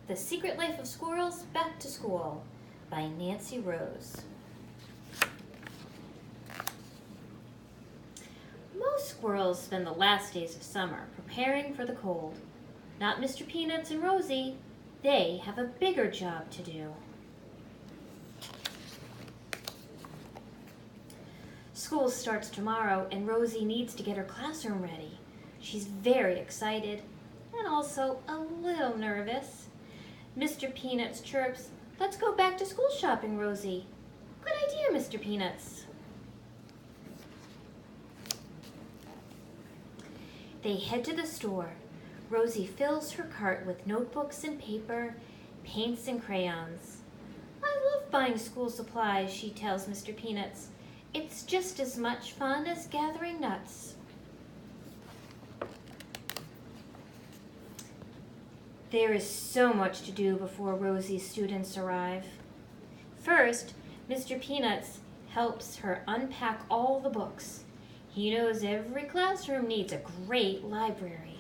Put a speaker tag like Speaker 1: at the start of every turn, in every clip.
Speaker 1: The Secret Life of Squirrels Back to School by Nancy Rose. Most squirrels spend the last days of summer preparing for the cold. Not Mr. Peanuts and Rosie. They have a bigger job to do. School starts tomorrow and Rosie needs to get her classroom ready. She's very excited and also a little nervous. Mr. Peanuts chirps, "Let's go back to school shopping, Rosie." "Good idea, Mr. Peanuts." They head to the store. Rosie fills her cart with notebooks and paper, paints and crayons. "I love buying school supplies," she tells Mr. Peanuts. "It's just as much fun as gathering nuts." There is so much to do before Rosie's students arrive. First, Mr. Peanuts helps her unpack all the books. He knows every classroom needs a great library.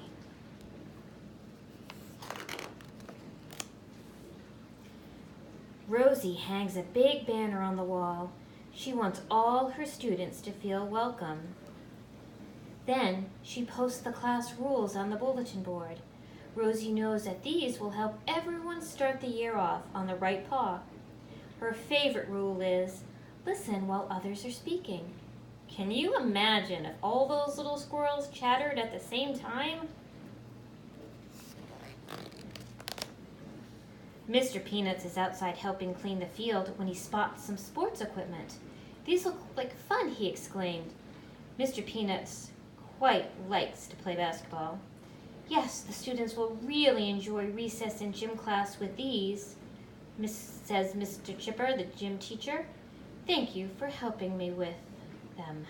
Speaker 1: Rosie hangs a big banner on the wall. She wants all her students to feel welcome. Then she posts the class rules on the bulletin board. Rosie knows that these will help everyone start the year off on the right paw. Her favorite rule is, listen while others are speaking. Can you imagine if all those little squirrels chattered at the same time? Mr. Peanuts is outside helping clean the field when he spots some sports equipment. "These look like fun," he exclaimed. Mr. Peanuts quite likes to play basketball. "Yes, the students will really enjoy recess and gym class with these," says Mr. Chipper, the gym teacher. "Thank you for helping me with them."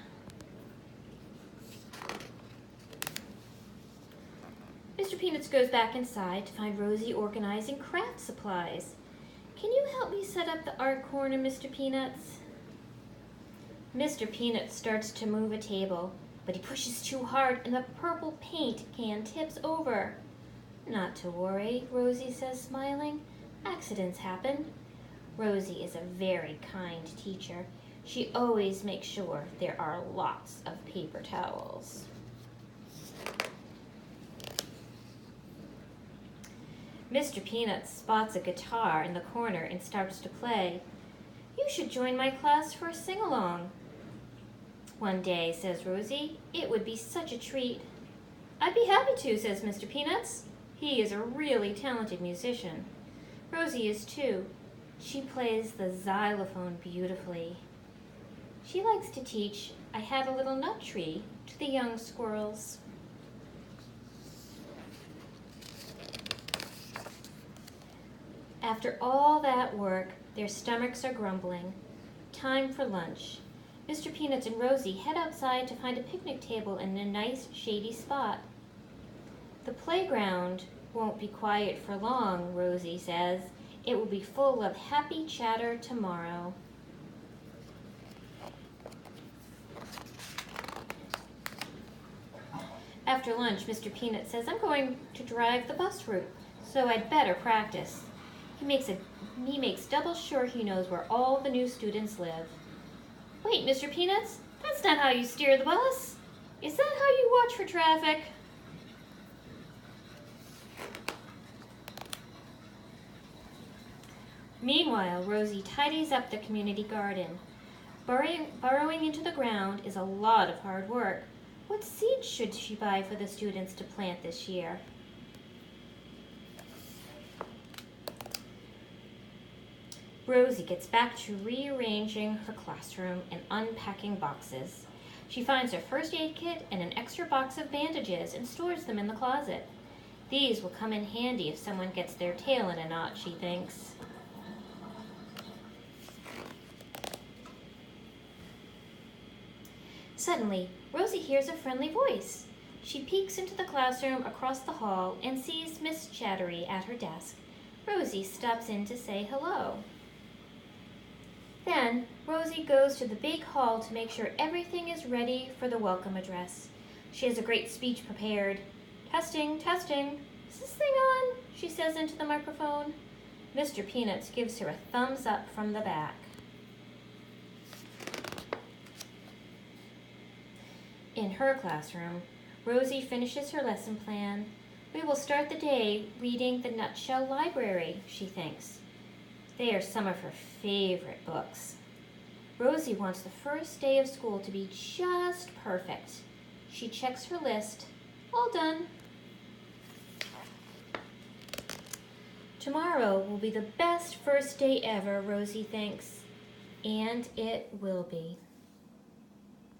Speaker 1: Mr. Peanuts goes back inside to find Rosie organizing craft supplies. "Can you help me set up the art corner, Mr. Peanuts?" Mr. Peanuts starts to move a table, but he pushes too hard and the purple paint can tips over. "Not to worry," Rosie says, smiling. "Accidents happen." Rosie is a very kind teacher. She always makes sure there are lots of paper towels. Mr. Peanuts spots a guitar in the corner and starts to play. "You should join my class for a sing-along one day," says Rosie. "It would be such a treat." "I'd be happy to," says Mr. Peanuts. He is a really talented musician. Rosie is too. She plays the xylophone beautifully. She likes to teach "I Had a Little Nut Tree" to the young squirrels. After all that work, their stomachs are grumbling. Time for lunch. Mr. Peanuts and Rosie head outside to find a picnic table in a nice shady spot. "The playground won't be quiet for long," Rosie says. "It will be full of happy chatter tomorrow." After lunch, Mr. Peanuts says, "I'm going to drive the bus route, so I'd better practice." He makes double sure he knows where all the new students live. "Wait, Mr. Peanuts, that's not how you steer the bus. Is that how you watch for traffic?" Meanwhile, Rosie tidies up the community garden. Burrowing into the ground is a lot of hard work. What seeds should she buy for the students to plant this year? Rosie gets back to rearranging her classroom and unpacking boxes. She finds her first aid kit and an extra box of bandages and stores them in the closet. These will come in handy if someone gets their tail in a knot, she thinks. Suddenly, Rosie hears a friendly voice. She peeks into the classroom across the hall and sees Miss Chattery at her desk. Rosie stops in to say hello. Then, Rosie goes to the big hall to make sure everything is ready for the welcome address. She has a great speech prepared. "Testing, testing. Is this thing on?" she says into the microphone. Mr. Peanuts gives her a thumbs up from the back. In her classroom, Rosie finishes her lesson plan. We will start the day reading the Nutshell Library, she thinks. They are some of her favorite books. Rosie wants the first day of school to be just perfect. She checks her list. All done. Tomorrow will be the best first day ever, Rosie thinks. And it will be.